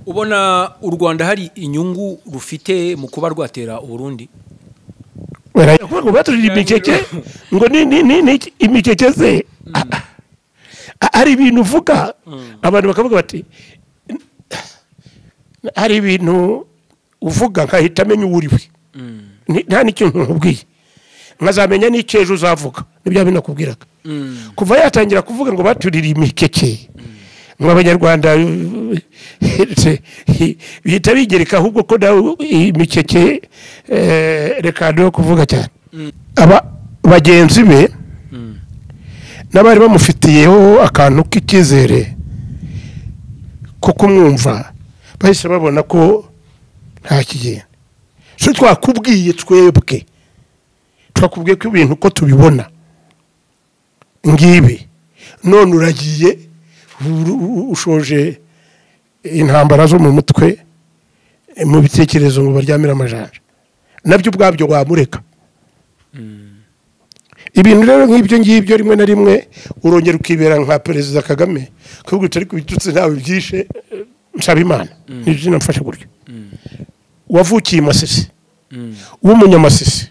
ubona u Rwanda hari inyungu rufite mu kuba rwatera Burundi ngo baturira imikeke ngo ni imikeke ze ari ibintu uvuga abantu bakavuga bati hari ibintu uvuga nkahita amenya uwuriwe nta n'ikintu nkubwiye nkazamenya n'icyejo uzavuga nibyo binakubwiraga kuva yatangira kuvuga ngo baturira imikeke ngo abanyarwanda bihita bigereka ahubwo ko imikeke reka no kuvuga cyane bagenzi be n'abari bamufitiyeho akantu k'icyizere ko kumwumva bahise babona ko nta kigenda so twakubwiye twebwe twakubwiye ko ibintu ko tubibona ngibi none uragiye ushoje intambara zo mu mutwe mu bitekerezo ngo baryamira amajanja nabyo ubwabyo wamureka ibintu rero nk'ibyo ngibyo rimwe na rimwe urongera ukibera nka perezida Kagame kuko utari kubitutse ntawe byishe nsaba Imana nijina mfasha gutyo wavukiye Masisi w'umunyamasisi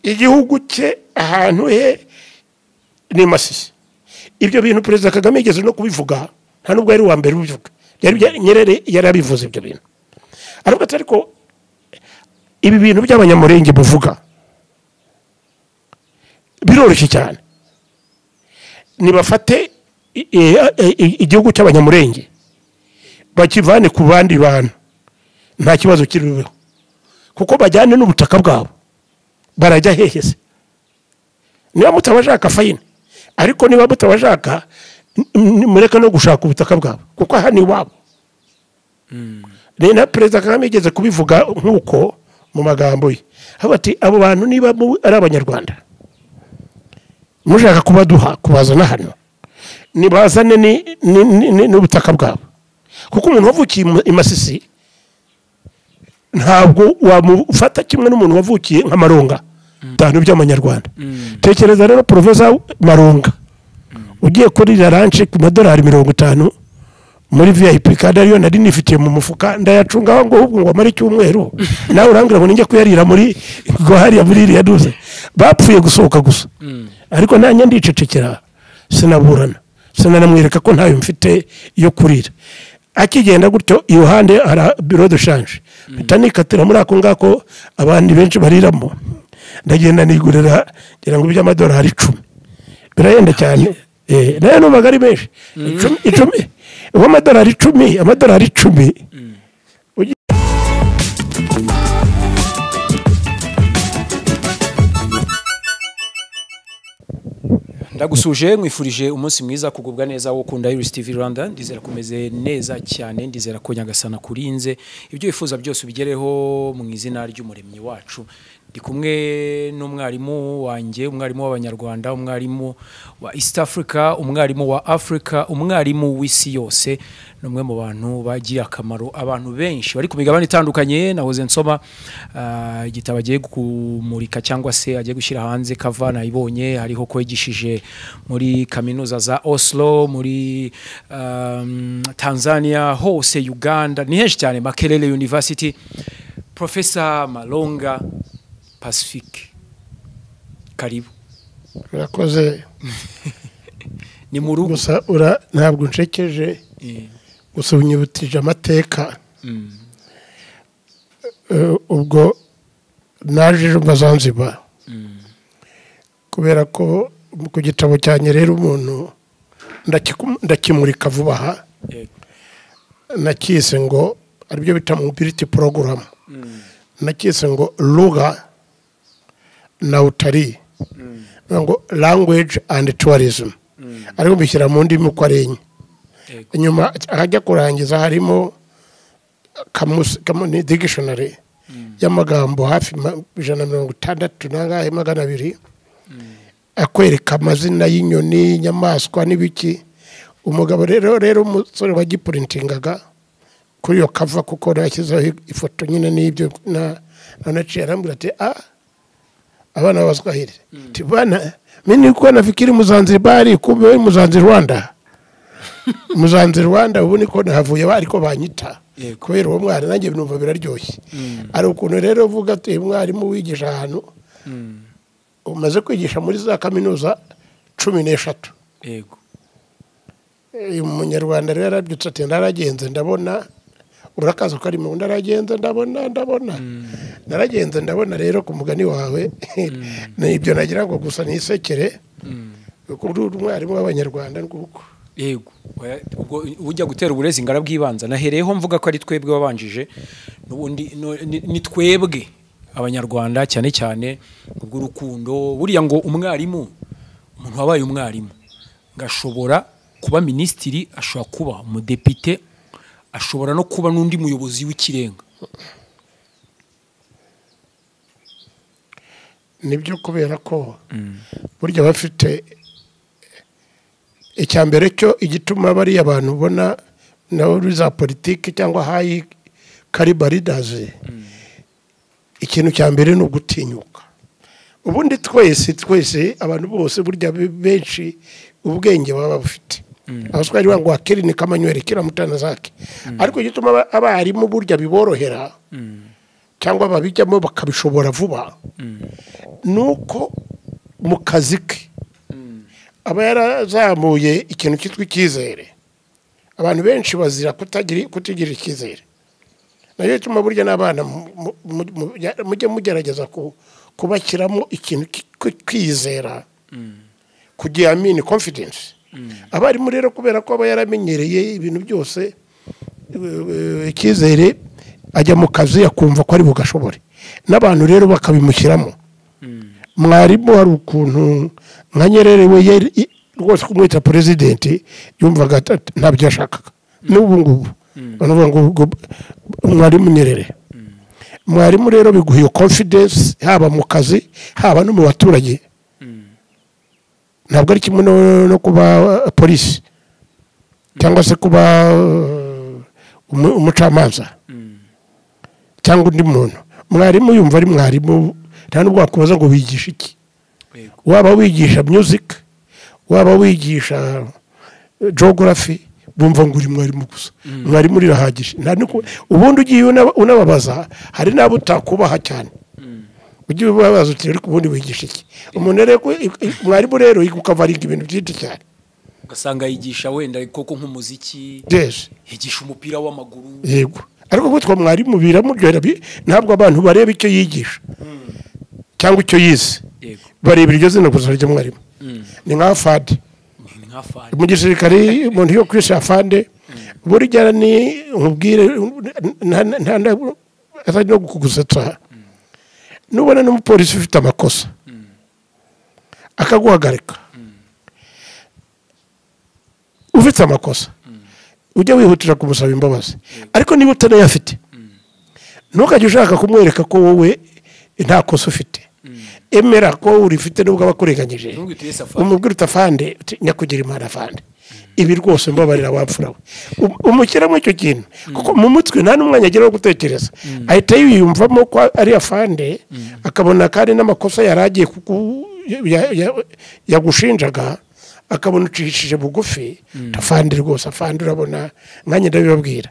igihugu cye ahantu he ni Masisi ibyo bintu perezida Kagame yigeze no kubivuga nta nubwo yari wa mbere ubivuga Nyerere yarabivuze ibyo bintu aravuga ati ariko ibi bintu by'abanyamurenge muvuga biroroshye cyane nibafate igihugu cy'abanyamurenge bakivane ku bandi bantu nta kibazo kiriho kuko bajyane n'ubutaka bwabo barajya hehese niba mutabashaka fayine ariko niba mutabashaka mureka no gushaka ubutaka bwabo kuko aha ni iwabo na perezida Kagame yigeze kubivuga nk'uko mu magambo ye ati abo bantu niba ari abanyarwanda mushaka kubaduha kubazana hano nibazane n'ubutaka bwabo kuko umuntu wavukiye i Masisi ntabwo wamufata kimwe n'umuntu wavukiye nka Maronga bitanu by'amanyarwanda tekereza rero Professor Maronga ugiye kuri ranche ku madolari 50 muri VIP kandi ariyo nari nifitiye mu mufuka ndayacungaho ngo ahubwo ngo amare cyumweru nawe urangira ngo ninjye kuyarira muri gohari ya muri yaduze bapfuye gusohoka gusa ariko nanye ndicecekera sinaburana sinanamwereka ko ntayo mfite yo kurira akigenda gutyo iruhande ara bureau de change bitanikatira muri ako ngako abandi benshi bariramo ndagenda nigurira ngira ngo by'amadolari 10 birayenda cyane nayo no magari menshi 10 amadolari 10 ndagusuje mwifurije umunsi mwiza kugubwa neza wo kunda Iris TV Rwanda ndizera kumeze neza cyane ndizera ko Nyagasana kurinze ibyo wifuza byose ubigereho mu izina ry'umuremyi wacu ndi kumwe n'umwarimu wanjye umwarimu w'abanyarwanda umwarimu wa East Africa umwarimu wa Africa umwarimu w'isi yose numwe mu bantu bagiye akamaro abantu benshi bari ku migabane itandukanye nahoze nsoma igitabo agiye kumurika cyangwa se agiye gushyira hanze kavana ibonye hariho ko yigishije muri kaminuza za Oslo muri Tanzania hose Uganda ni henshi cyane Makerere University Professor Malonga Pacifique karibu urakoze ni mu rugo gusa ntabwo ncekeje gusa unyibutije amateka ubwo naje mu Zanzibar kubera ko ku gitabo cyanye rero umuntu ndakimurika vuba aha nakise ngo aribyo bita mobility program nakise ngo lugha na utalii ngo language and tourism ariko bishyira mu ndimi ko arenye nyuma hajya kurangiza harimo kamusi dictionary y'amagambo hafi 160 nangahe 200 akwereka amazina y'inyoni inyamaswa n'ibiki umugabo rero umusore wagiprintingaga kuri yo kava kuko yashyizeho ifoto nyine n'ibyo none arambwira ati abana b'Abaswahili tibana mimi nilikuwa nafikiri Mzanzibari kumbe wewe Mzanzirwanda Muzanze Rwanda ubu niko nahavuye ariko banyita Yego. kubera uwo mwana nanjye numva biraryoshye ari ukuntu rero uvuga ati mwarimu wigisha ahantu umaze kwigisha muri za kaminuza 13 yego uyu munyarwanda rero yarabyutse ati ndaragenze ndabona urakaza ko ari mu ndaragenze ndabona naragenze ndabona rero ku mugani wawe n'ibyo nagira ngo gusa nisekere kuri umwarimu w'abanyarwanda nguko yego ubwo ujya gutera uburezi ngarabwibanza nahereyeho mvuga ko ari twebwe wabanjije n'ubundi ni twebwe abanyarwanda cyane cyane ubwo rukundo buriya ngo umwarimu umuntu wabaye umwarimu ngashobora kuba ministiri ashobora kuba umudepite ashobora no kuba n'undi muyobozi w'ikirenga nibyo kubera ko burya bafite icyambere cyo igituma bari abantu ubona naho za politiki cyangwa hayi karibaridaze ikintu cyambere no gutinyuka ubundi twese abantu bose burya benshi ubwenge baba bafite abaswari wangu akiri ni kamanywere kira mutana zake ariko igituma abarimu burya biborohera cyangwa babijyamo bakabishobora vuba nuko mu kazi ke aba yarazamuye ikintu cyitwa icyizere abantu benshi bazira kutigira icyizere nayo ituma burya n'abana mujye mugerageza kubashyiramo ikintu kwizera kugira confidence abarimu rero kubera ko aba yaramenyereye ibintu byose icyizere ajya mu kazi akumva ko ari bugashobore n'abantu rero bakabimushyiramo mwarimu hari ukuntu nka Nyerere we rwose kumwita president yumvaga ntabyo yashakaga n'ubu ngubu banavuga ngo mwarimu Nyerere mwarimu rero biguha iyo confidence haba mu kazi haba no mu baturage ntabwo ari kimwe no kuba polisi cyangwa se kuba umucamanza cyangwa undi muntu mwarimu yumva ari mwarimu nta nubwo wakubaza ngo wigisha iki waba wigisha music waba wigisha geography bumva ngo uri mwarimu gusa mwarimu rirahagije ubundi ugiye unababaza hari n'abo utakubaha cyane ugiye ubabaza uti ariko ubundi wigisha iki umuntu rero mwarimu rero ukavaringa ibintu byinshi cyane ugasanga yigisha wenda koko nk'umuziki yigisha umupira w'amaguru yego ariko gutwa mwarimu biramuryohera ntabwo abantu bareba icyo yigisha cyangwa icyo yize bareba iryo zina gusa rya mwarimu ni nka fade mu gisirikare umuntu yo kwisha fande burya ni nkubwire atari no kugusetsa nubona n'umupolisi ufite amakosa akaguhagarika ufite amakosa ujya wihutira kumusaba imbabazi ariko niba utanayafite ntukajye ushaka kumwereka ko wowe nta kosa ufite emera ko urifite nubwo abakurenganyije umubwira utafande nyakugira imana afande ibi rwose mbabarira wapfura we umushyiramo icyo kintu kuko mu mutwe nta n'umwanya agira wo gutekereza ahita yiyumvamo ko ari afande akabona kandi n'amakosa yari agiye yagushinjaga akabona ucishije bugufi afande rwose afande urabona nkanjye ndabibabwira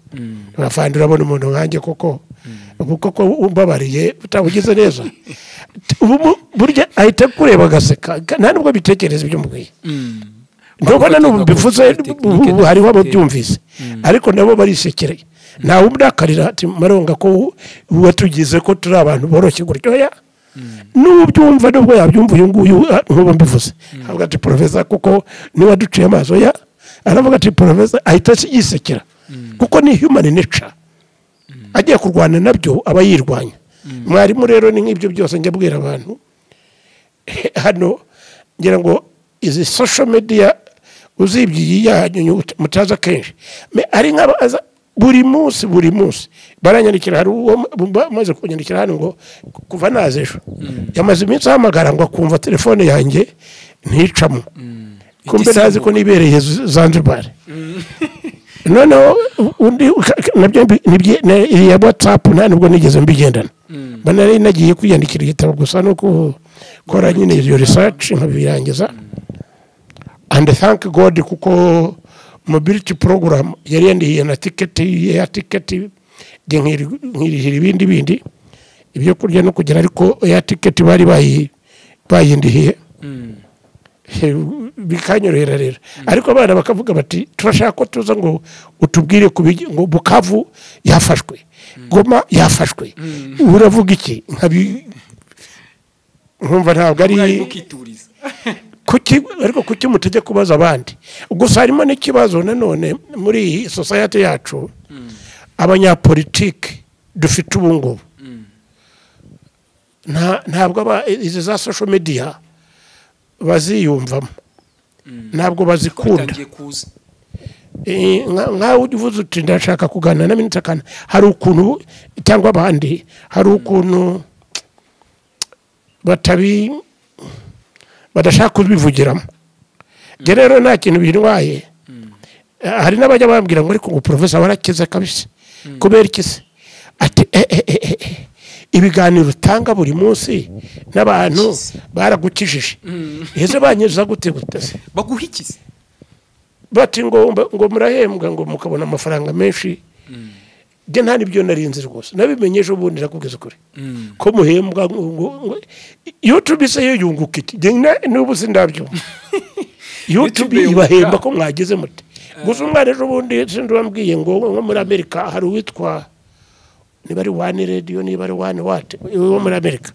afande urabona umuntu nkanjye koko umbabariye utabugize neza burya ahita kureba agaseka nta nubwo bitekereza ibyo mubwiye ndabona n'ubu bivuze hariho ababyumvise ariko nabo barisekereye ntawe umurakarira ati maronga ko watugize ko turi abantu boroshye gutyoya n'ubyumva nubwo yabyumva uyu nguyu nk'ubu mbivuze avuga ati professor kuko niba duciye amaso ya aravuga ati professor ahita yisekera kuko ni human nature agiye kurwana nabyo aba yirwanya mwarimu rero ni nk'ibyo byose njya bwira abantu hano ngira ngo izi social media uzibyiye yanyu mutaza kenshi ari nk'abaza buri munsi baranyandikira hari uwo maze kunyandikira hano ngo kuva naze ejo yamaze iminsi ahamagara ngo akumva telefone yanjye nticamo kumbe nazi ko nibereye Zanzibar noneho undi nabyo ya WhatsApp nta nubwo nigeze mbigendana banari nagiye kwiyandikira igitabo gusa no gukora nyine iyo research nkabirangiza and thank God kuko mobility program yari yandihiye na tiketi nkirihira ibindi ibyo kurya no kugira ariko ya tiketi bari bayindihiye bikanyorohera rero ariko abana bakavuga bati turashaka ko tuza ngo utubwire ngo Bukavu yafashwe Goma yafashwe uravuga iki nkumva ntabwo ari kuki mutegeka kubaza abandi gusa harimo n'ikibazo nanone muri society yacu abanyapolitike dufite ubungubu ntabwo izi za social media baziyumvamo ntabwo bazikunda nkaho uvuze uti ndashaka kuganira na Minisitiri hari ukuntu cyangwa abandi hari ukuntu badashaka kubivugiramo rero nta kintu birwaye hari n'abajya bambwira ngo ariko ngo professor warakize kabisa kubera ikise ati ibiganiro utanga buri munsi n'abantu baragukijije ese banyuza gute gutase baguhikize bati ngo murahembwa ngo mukabona amafaranga menshi je nta nibyo narinze rwose nabimenyeje ubundi nakubwiza kuri ko muhembwa ngo YouTube se yunguka iki n'ubu sindabyo YouTube ibahemba ko mwageze muti gusa umwana ejo bundi sindwambwiye ngo muri Amerika hari uwitwa niba ari One Radio niba ari One What wo muri Amerika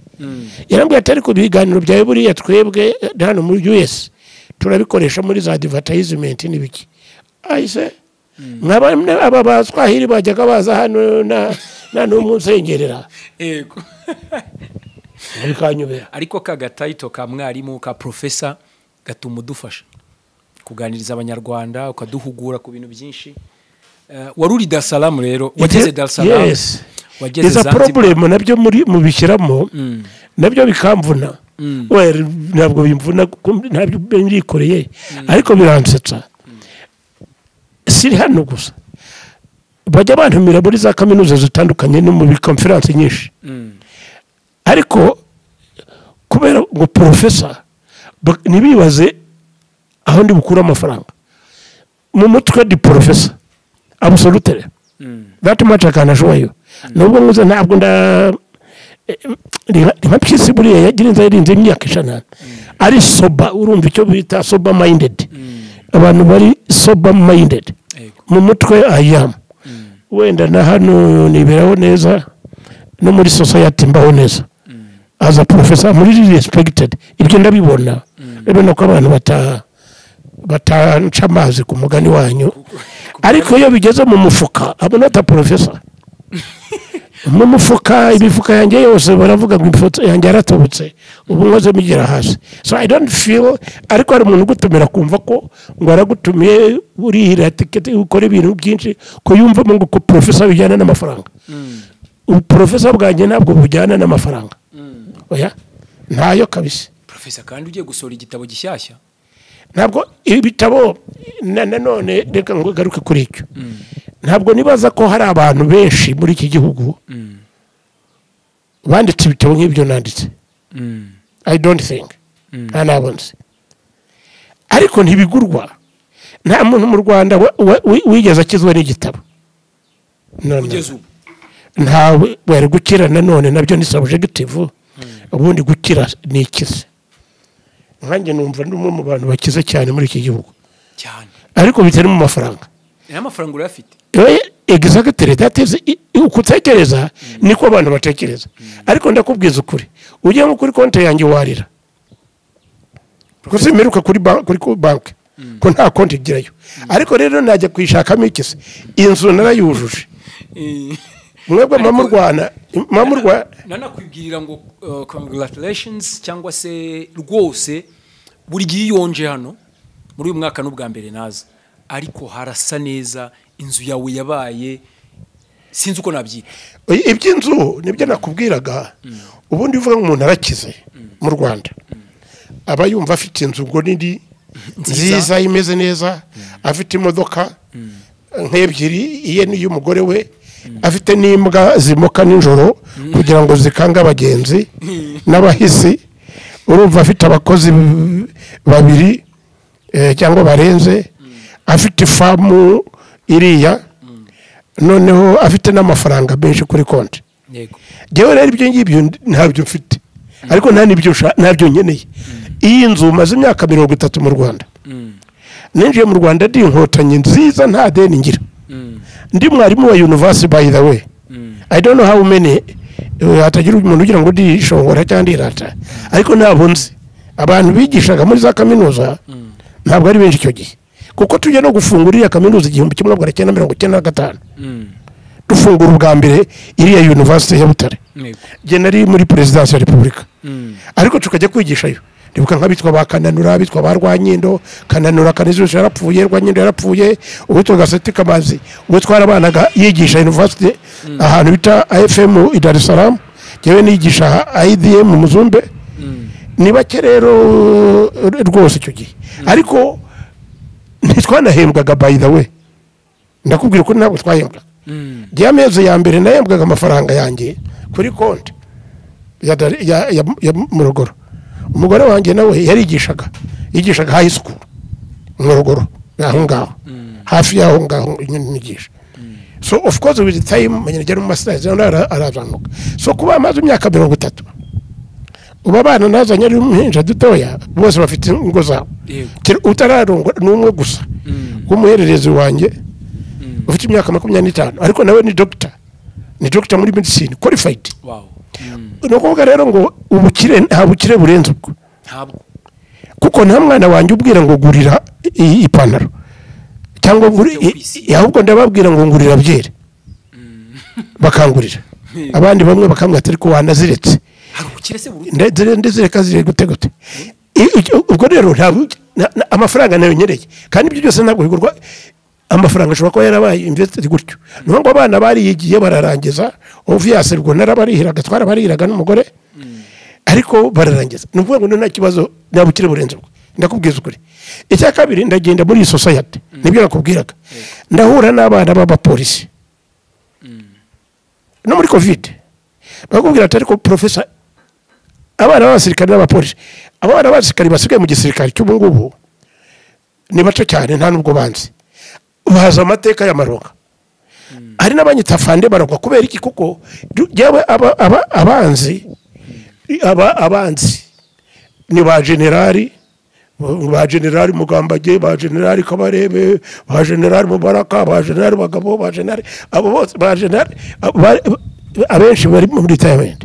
yarambwiye atari ku biganiro byawe buriya twebwe hano muri US turabikoresha muri za advertisement n'ibiki ayise aba baswahili bajyaga baza hano na n'umunsengerera yego bikanyubera ariko kagatayito ka mwarimu ka professor gatuma udufasha kuganiriza abanyarwanda ukaduhugura ku bintu byinshi waruri Dar es Salaam rero wageze Dar es Salaam wageze Zanzibar problem nabyo mu bishyiramo nabyo bikamvuna ntabwo bimvuna ntabyo bimwikoreye ariko biransetsa siri hano gusa bajya bantumira muri za kaminuza zitandukanye no mu conference nyinshi ariko kubera ngo professor nibibaze aho ndi bukura amafaranga mu mutwe di professor absolutely that much akanashoyo nubwo nguze ntabwo mpyisi buriya yagirinze yarinze imyaka 5 ari soba urumva icyo bita sober minded abantu bari sober minded mu mutwe ayam wenda na hano niberaho neza no muri society mbaho neza as a professor muri respected ibyo ndabibona rero ko abantu batanca amazi ku mugani wanyu ariko iyo bigeze mu mufuka abonata professor mu mufuka ibifuka yanjye yose baravuga ngo ifoto yanjye yaratobotse ubu nkoze migera hasi so I don't feel ariko hari umuntu gutumira kumva ko ngo aragutumiye urihira ticket ukora ibintu byinshi ko yumva ngo ko professor bijyana n'amafaranga professor bwanjye ntabwo bujyana n'amafaranga oya ntayo kabisa professor kandi ugiye gusora igitabo gishyashya ntabwo ibitabo nanone reka ngo garuke kuri icyo ntabwo nibaza ko hari abantu benshi muri iki gihugu banditse ibitabo nk'ibyo nanditse I don't think anabonse ariko ntibigurwa nta muntu mu Rwanda wigeze akizwa n'igitabo ntawe wari gukira nanone nabyo ni subjective ubundi gukira ni ikize nkanjye numva ndumwe mu bantu bakize cyane muri iki gihugu cyane ariko bitari mu mafaranga amafaranga urafite exactly that is ukutekereza niko abantu batekereza ariko ndakubwiza ukuri ugiye nko kuri konti yanjye warira kuko miruka kuri bank ko nta konti igirayo ariko rero najya kwishakamo ikise inzu narayujuje mwebwe mamurwana nanakwibwirira ngo congratulations cyangwa se rwose buri gihe yonje hano muri uyu mwaka n'ubwa mbere naza ariko harasa neza inzu yawe yabaye sinzi uko nabyita iby'inzu nibyo nakubwiraga ubundi uvuga ngo umuntu arakize mu Rwanda aba yumva afite inzu ngo nindi nziza imeze neza afite imodoka nk'ebyiri iye n'iy'umugore we afite n'imbwa zimoka nijoro kugira ngo zikanga abagenzi n'abahisi urumva afite abakozi babiri cyangwa barenze afite famu iriya noneho afite n'amafaranga menshi kuri konti njyewe rero ibyo ngibyo ntabyo mfite ariko ntabyo nkeneye iyi nzu maze imyaka 30 mu Rwanda ninjiye mu Rwanda ndi inkotanyi nziza nta deni ngira ndi mwarimu wa university by the way I don't know how many hatagira umuntu ugira ngo ndi shongora cyangwa irata ariko ntabwo nzi abantu bigishaga muri za kaminuza ntabwo ari benshi icyo gihe kuko tujya no gufungura iriya kaminuza 1995 dufungura ubwa mbere iriya university ya Butare je nari muri presidence ya Republika ariko tukajya kwigishayo ndibuka nk'abitwa bakananura abitwa barwanyindo kananura Kanizusi yarapfuye Rwanyindo yarapfuye ubutwa Gaseti Kamazi ubwo twarabanaga yigisha university ahantu bita AFM i Dar es Salaam jewe nigisha IDM mu Muzumbe niba kerero rwose icyo gihe ariko ntitwanahembwaga by the way ndakubwira ko ntabwo twahembwaga gihe amezi ya mbere nahembwaga amafaranga yanjye kuri konti ya Murogoro umugore wanjye nawe yarigishaga high school Murogoro aho ngaho hafi yaho ngaho nigisha so of course with the time manyagera mu masters arazamuka so kuba amaze imyaka 30 uba bana nazanye ari umpinja dutoya bose bafite ingo zabo utararongwa n'umwe gusa umuhererezi wanjye ufite imyaka 25 ariko nawe ni doctor muri medicine qualified no kuvuga rero ngo ubukire nta bukire burenze ubwo ntabwo kuko nta mwana wanjye ubwira ngo gurira ipantaro cyangwa ahubwo ndababwira ngo ngurira byere bakangurira abandi bamwe bakambwira ati ariko wanaziretse ndezereka zire gutegote ubwo rero amafaranga nayo nyereye kandi ibyo byose ntabwo bigurwa amafaranga ashobora kuba yarabaye invested gutyo niho ngo abana bari yigiye bararangiza obvious rwo narabarihiraga twarabarihiraga n'umugore ariko bararangiza nuvuga ngo nta kibazo nabukire burenze ubwo ndakubwiza ukuri icya kabiri ndagenda muri society nibyo nakubwiraga ndahura n'abana b'abapolisi no muri covid bakubwira ati ariko professor abana b'abasirikare n'abapolisi abana b'abasirikare basigaye mu gisirikare cy'ubu ngubu ni bato cyane nta nubwo banzi baza amateka y'amaronga hari n'abanyitafande baragwa kubera iki kuko yawe abanzi ni ba generali Mugambage ba generali Kabarebe ba generali Mubaraka ba generali Bagabo ba generali abo bose ba generali abenshi bari mu retirement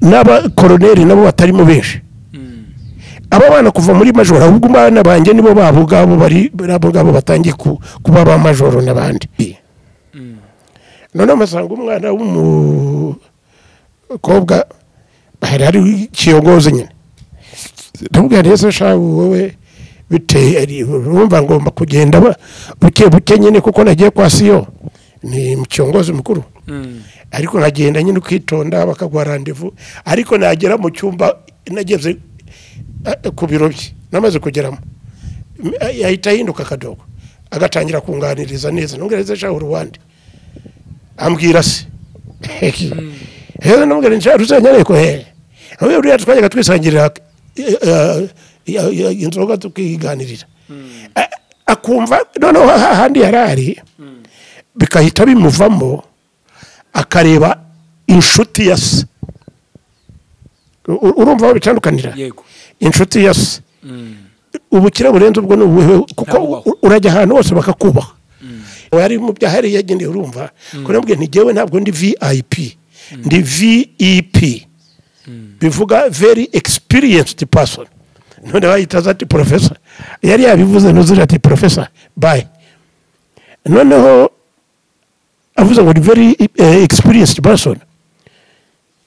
n'aba colonel nabo batari mu benshi aba bana kuva muri majoro ahubwo umwana banjye nibo babugabo bari babugabo batangiye kuba ba majoro n'abandi none amasanga umwana w'umukobwa hari kiyogoze nyine ndabwira neza shabu wowe biteye urumva ngomba kugenda buke nyine kuko nagiye kwa siyo ni mcyongozi mukuru ariko nkagenda nyine ukitonda bakagwa rendezvous ariko nagera mu cyumba nageze ku biro bye namaze kugeramo yahita hinduka kadogo agatangira kunganiriza neza nongereze shaho Rwanda ambwira se nongere nsharu zanyane ko aho uriya twajyaga twisangirira inzoga tukiganirira akumva noneho hahandi yarari bikahita bimuvamo akareba inshuti ya se urumva aho bitandukanira inshuti ya se ubukire burenze ubwo n'ubuhe kuko urajya ahantu hose bakakubaha wari mu byahari yagendeye urumva ko nabwiye ntigewe ntabwo ndi VIP ndi VEP bivuga very experienced person none bayitaza ati professor yari yabivuze nuzira ati professor bye noneho avuze ngo very experienced person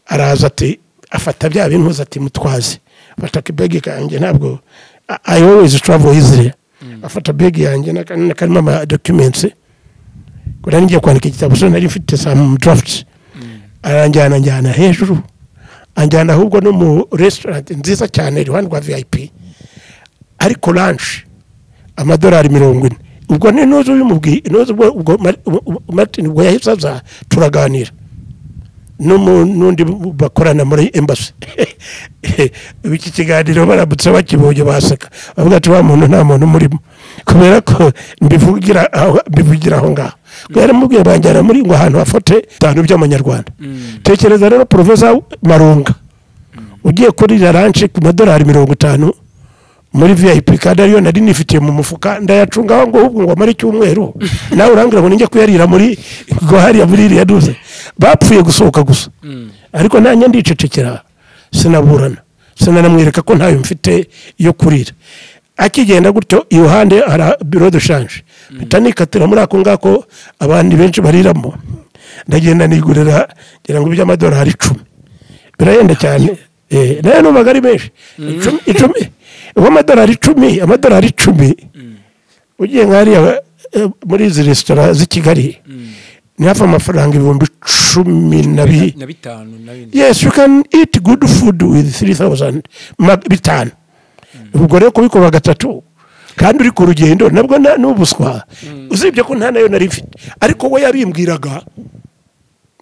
araza ati afata bya bintu ati mutwaze afata kibegi kanjye ntabwo I always travel easily afata begi yanjye nakanima ama documents kora ngiye kwandika igitabo so nari mfite some drafts aranjyana hejuru anjyana ahubwo no mu restaurant nziza cyane rwanda rwa VIP ariko lunch amadolari 40 ubwo ni nozo bimubwiye nozo ubwo Martin ubwo yahisaza turaganira nundi bakorana muri embassy biki kiganiro barabutse bakibonye baseka bavuga ati wa muntu nta muntu murimo kubera ko mbivugira aho ngaho yaramubwiye banjyana muri ngo ahantu hafote 5 by'amanyarwanda tekereza rero Professor Maronga ugiye kuri ranch ku madolari 50 muri VIP kandi ariyo nari nifitiye mu mufuka ndayacunga ngo ubwo ngo mari cyumweru nawe urangira ngo ninjye kuyarira muri ngo hariya muri iriya duze bapfuye gusohoka gusa ariko nanjye ndicecekera sinaburana sinanamwereka ko ntayo mfite yo kurira akigenda gutyo iruhande ara bureau de change bitanikatira muri ako ngako abandi benshi bariramo ndagenda nigurira ngira ngo by'amadolari 10 birayenda cyane rero magari menshi 10 amadolari 10 ugiye nkariya muri izi restaurant z'i Kigali ni hafa amafaranga 12,000 yes you can eat good food with 3,000 bitanu ubwo rero kubikuba gatatu kandi uri ku rugendo nabwo n'ubuswa uzibye ko nta nayo nari mfite ariko we yabimbwiraga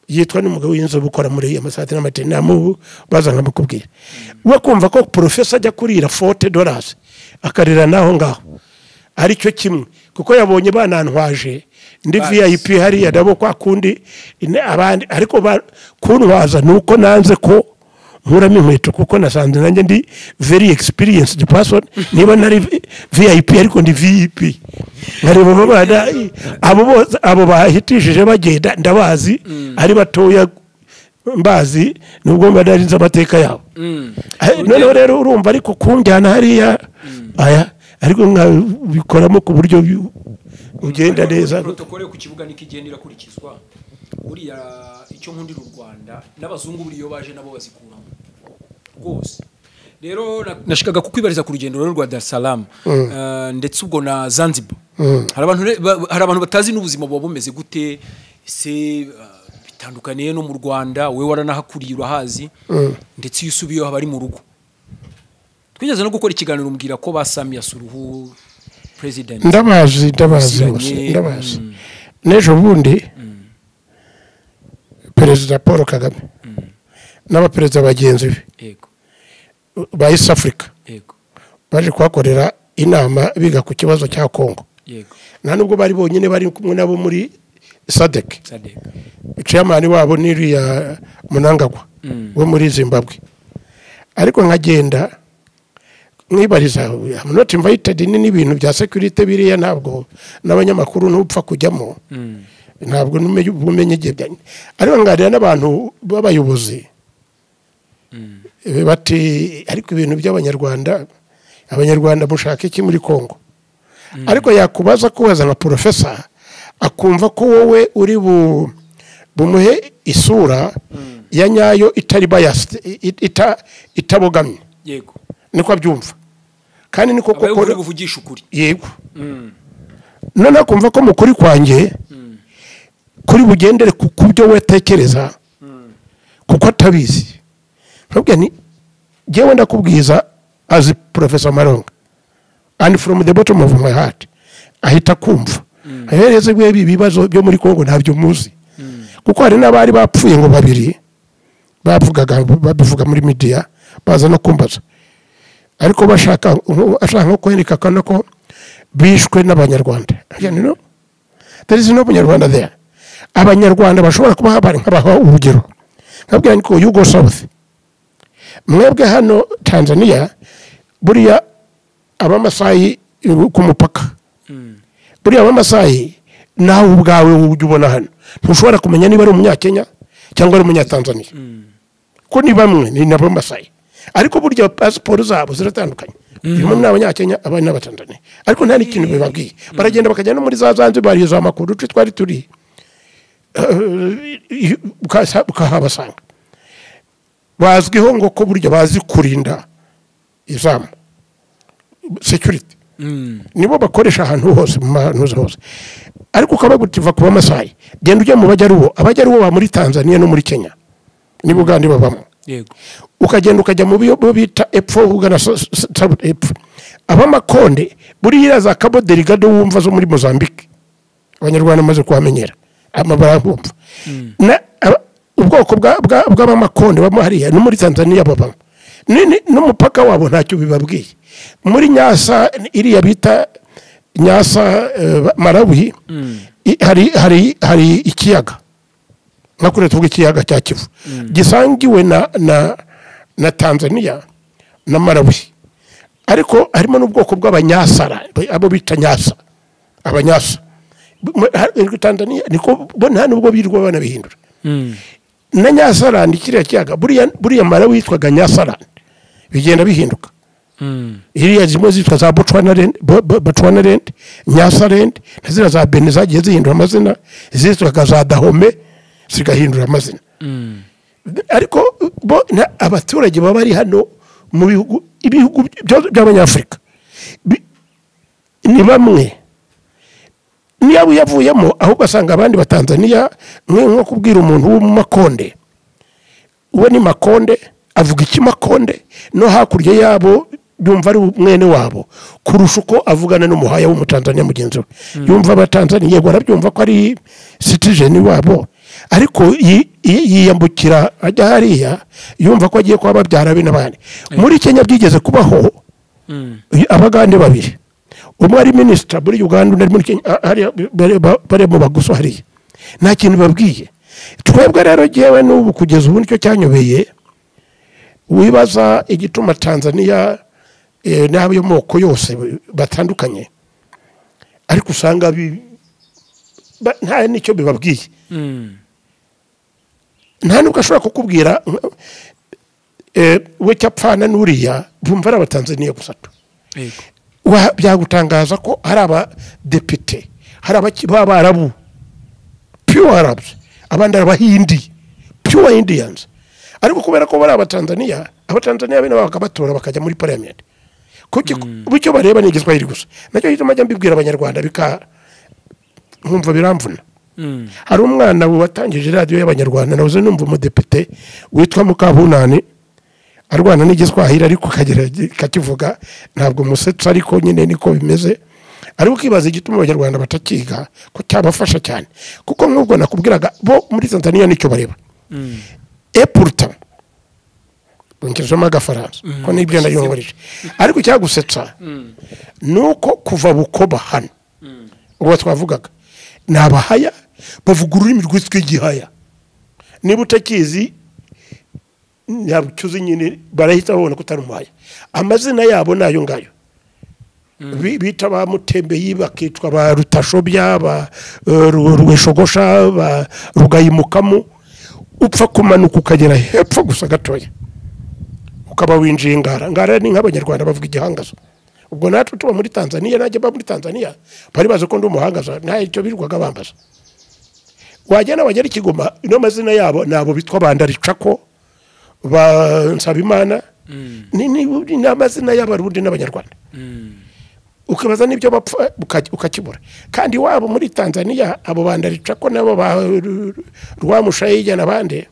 yitwa n'umugabo w'inzobe ukora muri amasati n'amatenamu bazanga mukubwira we kumva ko professor ajya kurira $40 akarira naho ngaho ari cyo kimwe kuko yabonye banantwaje ndi VIP hari yadabo kwa kundi abandi ariko kuntwaza nuko nanze ko nkuramo inkweto kuko nasanze nanjye ndi very experienced person niba nari VIP ariko ndi VIP nkareba babana abo bahitishije bagenda ndabazi ari batoya mbazi nubwo mbadarinze amateka yabo none rero urumva ariko kunjyana hariya aya ariko bikoramo ku buryo ugenda neza protocole ku kibuga nikigendera kurikizwa uriya icyo nkundira u Rwanda n'abazungu buriyo baje nabo bazikuramo rwose rero nashikaga kukwibariza ku rugendo rwa Dar es Salaam ndetse ubwo na Zanzibar hari abantu batazi n'ubuzima bwo bumeze gute se bitandukaniye no mu Rwanda we waranahakuriye urahazi ndetse yusubiyo abari mu rugo twigeze no gukora ikiganiro umbwira ko basamiya Suluhu president ndabazi nejo bundi Perezida Paul Kagame n'abaperezida bagenzi be yego ba East Africa yego baje kwakorera inama biga ku kibazo cya Kongo yego nta nubwo bari bonyine bari kumwe nabo muri SADC chairman wabo niriya Munangagwa wo muri Zimbabwe ariko nkagenda mwibariza I'm not invited n'ibintu bya security biriya ntabwo n'abanyamakuru n'upfa kujyamo ntabwo numenye giye byanye ariko ngarira n'abantu b'abayobozi bati ariko ibintu by'abanyarwanda mushaka iki muri Kongo ariko yakubaza kubaza nka professor akumva ko wowe uri bumuhe isura ya nyayo itari biased itabogamye yego niko abyumva kandi niko koko uvugisha ukuri yego none akumva ko mukuri kwanjye kuri bugendere kubyo wetekereza kuko atabizi ntabwo ni jewe ndakubwiza as Professor Maronga and from the bottom of my heart ahita kumva ahereze bwe bibazo byo muri Kongo ntabyo muzi kuko hari nabari bapfuye ngo babiri babivuga muri media baza no kumbaza ariko ashaka nko kwenika kana ko bishwe n'abanyarwanda no there is no Abanyarwanda there abanyarwanda bashobora kuba habari nk'abaho urugero nkabwira niko you go south mwebwe hano Tanzania buriya abamasayi ku mupaka buriya abamasayi nawe ubwawe ujye ubona hano ntushobora kumenya niba ari umunyakenya cyangwa ari umunyatanzania ko ni bamwe ni n'abamasayi ariko burya passport zabo ziratandukanye bimwe n'abanyakenya abandi n'abatanzania ariko nta n'ikintu bibabwiye baragenda bakajya no muri za Zanzibar barizo amakuru twari turi ukahabasanga bazwiho ngo ko burya bazi kurinda izamu security nibo bakoresha ahantu hose mu manuza hose ariko ukabagutiva kuba Masai genda ujya mu abajyarubo ba muri Tanzania no muri Kenya ni Buganda babamo yego ukagenda ukajya mu biyo bita epfo ugana epfo abamakonde buriya za Cabo Delgado wumva zo muri Mozambique abanyarwanda maze kuhamenyera amabara bumva na ubwoko bw'abamakonde bamo hariya no muri Tanzania babamo n'umupaka wabo ntacyo bibabwiye muri Nyasa iriya bita Nyasa Malawi hari ikiyaga nakure tuvuga ikiyaga cya Kivu gisangiwe na Tanzania na Malawi ariko harimo n'ubwoko bw'abanyasara abo bita Nyasa abanyasa Tanzania niko bona nubwo birwa bana bihindura na Nyasara ndikiriya kiyaga buriya Malawi yitwaga Nyasara bigenda bihinduka iriya zimwe zitwa za Botswana Land Nyasa Land nazira za Benin zagiye zihindura amazina zitwaga za Dahomey zigahindura amazina ariko abaturage baba ari hano mu ibihugu by'abanyafrika ni bamwe niyo yavuyemo ahubwo asanga abandi batanzania nko kubwira umuntu w'Makonde uwe ni Makonde avuga iki Makonde no hakurya yabo yumva ari mwene wabo kurusha uko avugana n'umuhaya w'umutanzania mugenzi we yumva abatanzania yego arabyumva ko ari citizen wabo ariko yiyambukira ajya hariya yumva ko agiye kwa babyara be n'abandi muri Kenya byigeze kubaho abagande babiri umwe ari minister muri Uganda undi muri Kenya bare mu baguso hariya nta kintu babwiye twebwe rero jewe n'ubu kugeza ubu nicyo cyanyobeye wibaza igituma Tanzania n'abo yo moko yose batandukanye ariko usanga nta nicyo bibabwiye nta nubwo ashobora kukubwira we cyapfana n'uriya bumva ari abatanzania gusa byagutangaza ko hari abadepite hari abarabu pure Arabs abandi abahindi pure Indians ariko kubera ko bari abatanzania bene bakabatora bakajya muri parliament kuko bityo bareba n'Igiswahili gusa nacyo hituma ajya mbibwira abanyarwanda nkumva biramvuna hari umwana watangije radio y'abanyarwanda navuze numva umudepite witwa Mukabunani arwana n'Igiswahili ariko kakivuga ntabwo musetsa ariko nyine niko bimeze ariko kibaza igituma abanyarwanda batakiga ko cyabafasha cyane kuko nk'ubwo nakubwiraga bo muri Tanzania nicyo bareba pourtant Bunkezoma gafaransa ko nibyo ndayongorije ariko cyagusetsa nuko kuva Bukoba hano uwo twavugaga nabahaya bavuga ururimi rw'Igihaya niba utakizi nyabucuzi nyine barahita babona kutari umuhaya amazina yabo nayo ngayo bita ba Mutembeyi bakitwa ba Rutashobya ba Rweshogosha ba Rugayimukamu upfa kumanuka ukagera hepfo gusa gatoya ukaba winjiye ngara ni nk'abanyarwanda bavuga igihangazo ubwo natwe tuba muri Tanzania najye ba muri Tanzania bari baze ko ndi umuhangaza nta icyo birwaga bambaza wajyana bagera Kigoma ino mazina yabo nabo bitwa Bandaricako ba Nsabimana ni amazina y'abarundi n'abanyarwanda ukabaza nibyo bapfa ukakibura kandi wabo muri Tanzania abo Bandaricako nabo ba Rwamushayija nabande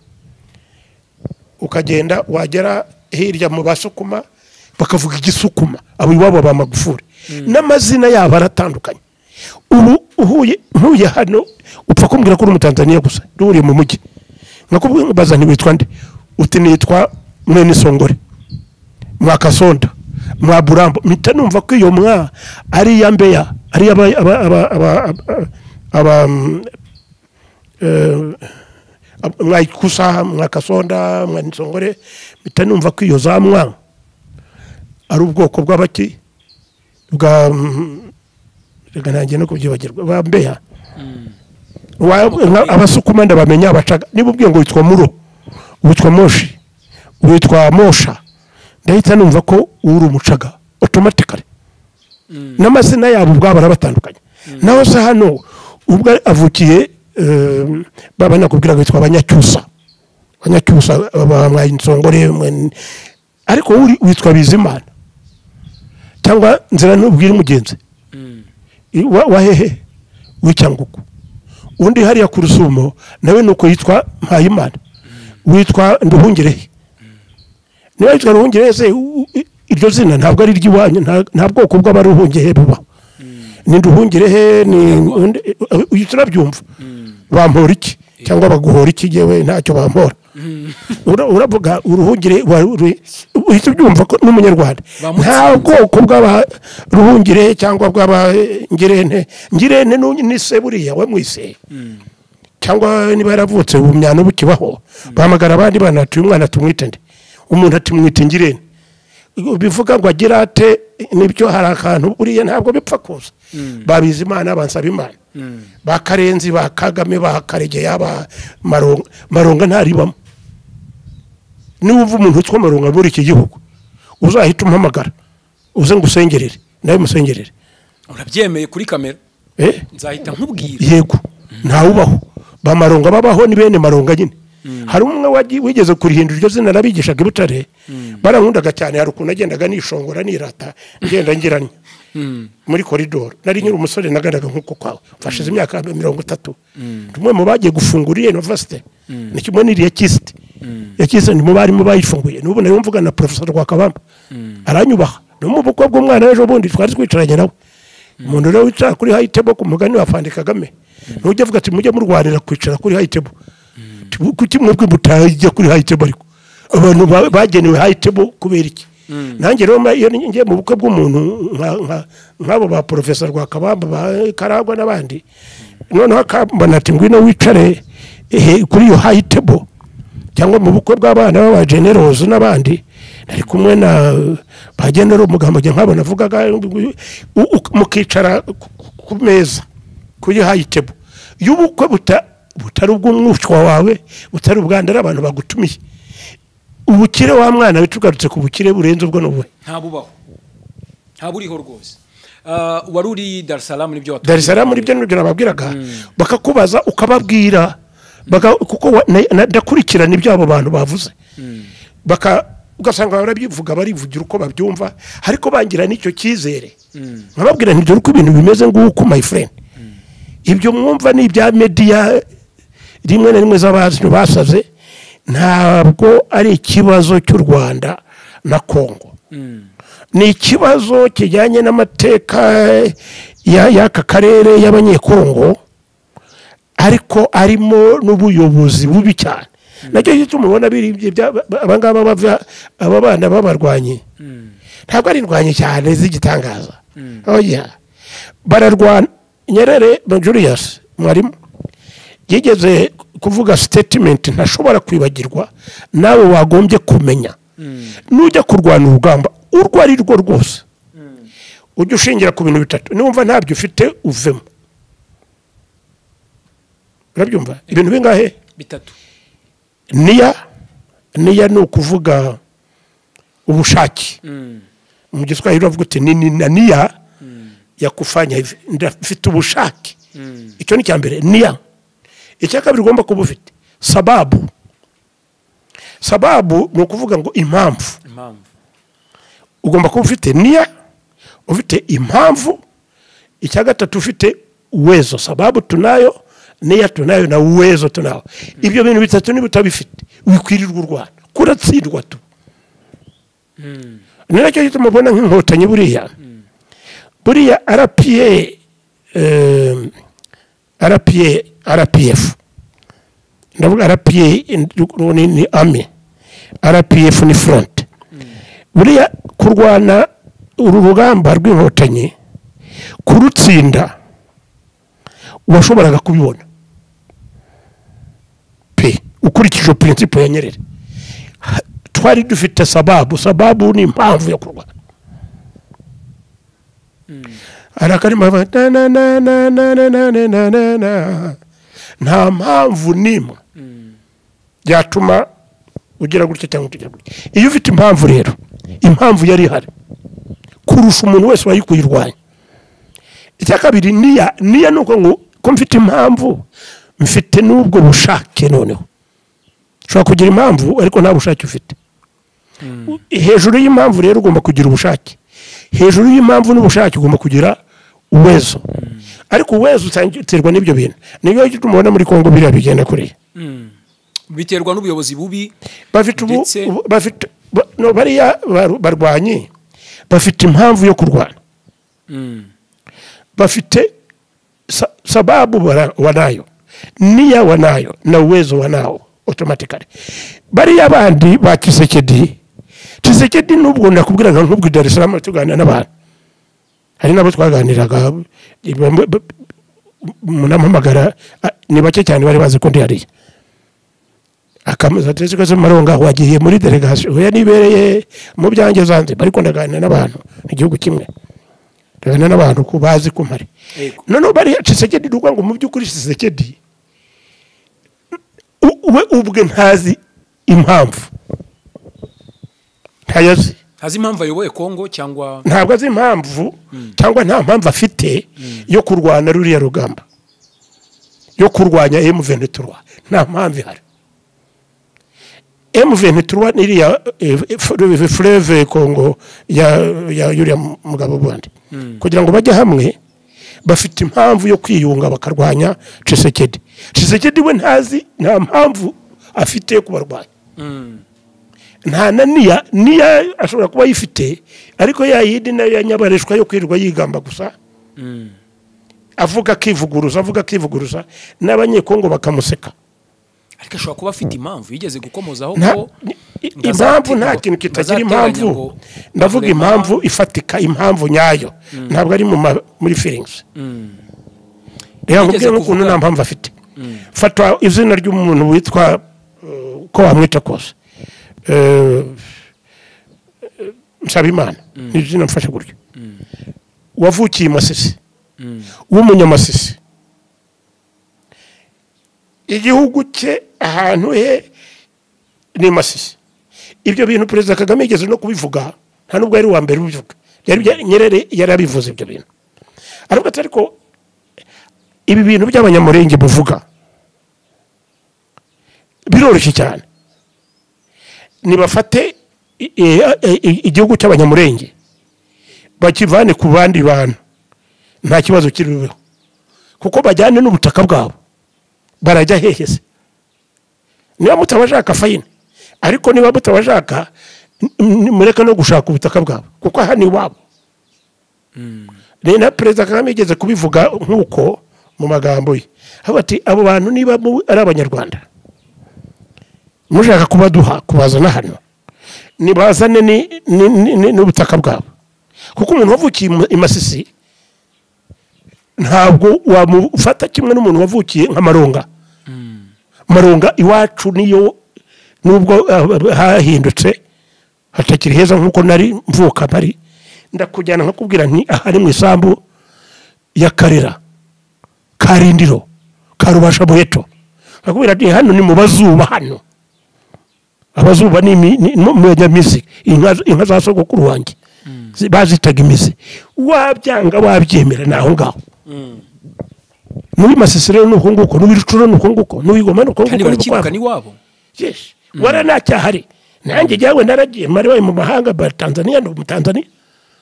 ukagenda wagera hirya mu Basukuma bakavuga Igisukuma abo iwabo ba Magufuri n'amazina yabo aratandukanye ubu ntuye hano upfa kumbwira ko uri umutanzania gusa uri mu mujyi nakubwiza ntiwitwa nde uti nitwa Mwene Songore Mwakasonda Mwaburambo mpita numva ko iyo mwa ari ya Mbeya ari Mwayikusa Mwakasonda Mwene Songore mpita numva ko iyo za mwa ari ubwoko bw'abaki bwa rega nanjye no kubyibagirwa ba Mbeya Abasukuma ndabamenya abacaga niba ubwiye ngo witwa Muro witwa Moshi witwa Mosha ndahita numva ko uri umucaga automatically n'amazina yabo ubwabo arabatandukanye naho se hano ubwo avukiye baba nakubwira ngo witwa Abanyacyusa Mwayisongore ariko uri witwa Bizimana cyangwa Nzira n'ubwira mugenzi wahehe w'Icyangugu undi hariya ku Rusumo nawe nuko yitwa Mpayimana witwa Nduhungirehe niba yitwa Nduhungirehe se iryo zina ntabwo ari ry'iwanyu nta bwoko bw'abaruhungirehe bubaho ni Nduhungirehe ni uyiturabyumva bampora iki cyangwa baguhora iki yewe ntacyo bampora uravuga uruhungire uhita ubyumva ko n'umunyarwanda nta bwoko bw'aba Ruhungire cyangwa bw'aba Ngirente ni se buriya we mwise cyangwa niba yaravutse ubumyano bukibaho bahamagara abandi bana ati umwana tumwite nde umuntu ati mwite Ngirente bivuga ngo agira ate nibyo hari akantu buriya ntabwo bipfa kuza babizi Imana bansaba Imana bakarenzi bakagame bakaregeye aba Maronga ntaribamo niba uva umuntu witwa Maronga muri iki gihugu uzahita umpamagara uze ngusengerere nawe musengerere urabyemeye kuri kamera nzahita nkubwira yego ntawe ubaho ba Maronga babaho ni bene Maronga nyine hari umwe wigeze kurihindura iryo zina nabigishaga Butare barankundaga cyane hari ukuntu agendaga nishongora nirata ngenda ngiranya muri koridoro nari nyiri umusore naganaga nkuko kwawe fashize imyaka 30 tumwe mu bagiye gufungura university ni kimwe n'iriya kiste yakise ni mu bari mu bayifunguye n'ubu nari mvuga na professor Rwakabamba aranyubaha no mu bukwe bw'umwana ejo bundi twari twicaranye nawe umuntu rero wicara kuri high table ku mugani wa Fandi Kagame n'ujya avuga ati mujye murwanira kwicara kuri high table kuki mwebwe mutajya kuri high table ariko abantu bagenewe high table kubera iki nanjye rero iyo ngiye mu bukwe bw'umuntu nk'abo ba professor Rwakabamba ba Karagwa n'abandi noneho akambona ati ngwino wicare kuri iyo high table cyangwa mu bukwe bw'abana b'aba generals n'abandi nari kumwe na bagenera umugambo nk'abo navugaga mukicara ku meza kuri high table y'ubukwe butari ubw'umwushwa wawe butari ubwandara abantu bagutumiye ubukire wa mwana bitugarutse ku bukire burenze ubwo n'ubwe ntabubaho ntaburiho rwose waruri Dar es Salaam nibyo Dar es Salaam nibyo nababwiraga bakakubaza ukababwira kuko ndakurikirana ibyo abo bantu bavuze ugasanga barabyivuga barivugira uko babyumva ariko bangira n'icyo cyizere nkababwira nti dore uko ibintu bimeze nguko my friend ibyo mwumva ni ibya media rimwe na rimwe z'abantu basaze ntabwo ari ikibazo cy'u Rwanda na Kongo ni ikibazo kijyanye n'amateka y'aka karere y'abanyekongo ariko arimo n'ubuyobozi bubi cyane nacyo gituma mubona biri abangaba bava aba bana babarwanye ntabwo ari indwanye cyane z'igitangaza oya bararwana Nyerere Julius mwarimu yigeze kuvuga statement ntashobora kwibagirwa nawe wagombye kumenya nujya kurwana urugamba urwo ari rwo rwose ujye ushingira ku bintu bitatu niwumva ntabyo ufite uvemo urabyumva ibintu bingahe bitatu niya ni ukuvuga ubushake mu Giswahili uravuga uti niya ya kufanya hivi ndafite ubushake icyo ni cyambere niya icya kabiri ugomba kuba ufite sababu ni ukuvuga ngo impamvu ugomba kuba ufite niya ufite impamvu icya gatatu ufite uwezo sababu tunayo niya tunayo na uwezo tunayo ibyo bintu bitatu niba utabifite wikwirirwa u Rwanda kuratsindwa tu ni nacyo gituma ubona nk'inkotanyi buriya RPF ndavuga RPA ni army RPF ni front buriya kurwana uru rugamba rw'inkotanyi kurutsinda washoboraga kubibona ukurikije principle ya Nyerere twari dufite sababu ni impamvu yo kurwana arakarima nta mpamvu nimwe yatuma ugira gutya cyangwa ugira gutya iyo ufite impamvu rero impamvu yari ihari kurusha umuntu wese wayikuyirwanya icya kabiri niya nuko ngo ko mfite impamvu mfite n'ubwo bushake noneho ushobora kugira impamvu ariko nta bushake ufite hejuru y'impamvu rero ugomba kugira ubushake hejuru y'impamvu n'ubushake ugomba kugira uwezo ariko uwezo uterwa n'ibyo bintu niyo tumubona muri Kongo biriya bigenda kure biterwa n'ubuyobozi bubi bafite bariya barwanye bafite impamvu yo kurwana bafite sababu wanayo niya wanayo na uwezo wanao automatically bariya bandi ba Kisekedi Tshisekedi nubwo ndakubwiraga nk'ubwo Dar es Salaam tuganira n'abantu hari nabo twaganiraga munampamagara ni bake cyane bari bazi ko ndi hariya akamuza tese ko Maronga wagiye muri delegation oya nibereye mu byanjye zanze bari ko ndaganira n'abantu igihugu kimwe ndaganira n'abantu ko bazi ko mpari none bari Tshisekedi duko ngo mu by'ukuri Tshisekedi ubwe ntazi impamvu ntayazi hazi impamvu ayoboye Kongo cyangwa ntabwo azi impamvu cyangwa nta mpamvu afite yo kurwana ruriya rugamba yo kurwanya M23 nta mpamvu ihari M23 niriya Fleuve Congo ya yuriya mugabo bwandi kugira ngo bajye hamwe bafite impamvu yo kwiyunga bakarwanya Tshisekedi we ntazi nta mpamvu afite yo kubarwanya nta niya ashobora kuba yifite ariko yayidi nayo yanyabareshwa yo kwirirwa yigamba gusa avuga kivuguruza n'abanyekongo bakamuseka ariko ashobora kuba afite impamvu yigeze gukomozaho ko impamvu nta kintu kitagira impamvu ndavuga impamvu ifatika impamvu nyayo ntabwo ari muri feelings rero ngubwira ukuntu nta mpamvu afite fatwa izina ry'umuntu witwa ko wamwita kose Nsabimana ni izina mfasha gutyo wavukiye Masisi w'umunyamasisi igihugu cye ahantu he ni Masisi ibyo bintu Perezida Kagame yigeze no kubivuga nta nubwo yari wa mbere ubivuga Nyerere yarabivuze ibyo bintu ariko ibi bintu by'abanyamurenge buvuga biroroshye cyane nibafate igihugu cy'abanyamurenge bakivane ku bandi bantu nta kibazo kiriho kuko bajyane n'ubutaka bwabo barajya hehese niba mutabashaka fayine ariko niba mutabashaka mureke no gushaka ubutaka bwabo kuko aha ni iwabo na Perezida Kagame yigeze kubivuga nk'uko mu magambo ye ati abo bantu niba ari abanyarwanda mushaka kubaduha kubazana hano nibazane n'ubutaka bwabo kuko umuntu wavukiye i Masisi ntabwo wamufata kimwe n'umuntu wavukiye nka Maronga iwacu niyo nubwo hahindutse hatakiri heza nk'uko nari mvuka bari ndakujyana nkakubwira nti ahari mu isambu ya Karera Karindiro Karubasha Muheto nkakubwira nti hano ni mu bazuba hano abazuba ni mu nyamizi inka za sogokuru wanjye bazitaga imizi wabyanga wabyemera naho ngaho muri Masisi rero nuko nguko n'ubiricuro nuko nguko n'ubigoma nuko nguko kandi barakibuka ni wabo yes wara nacyahari nanjye jyawe naragiye mari wayi mu mahanga ba Tanzania no mu Tanzania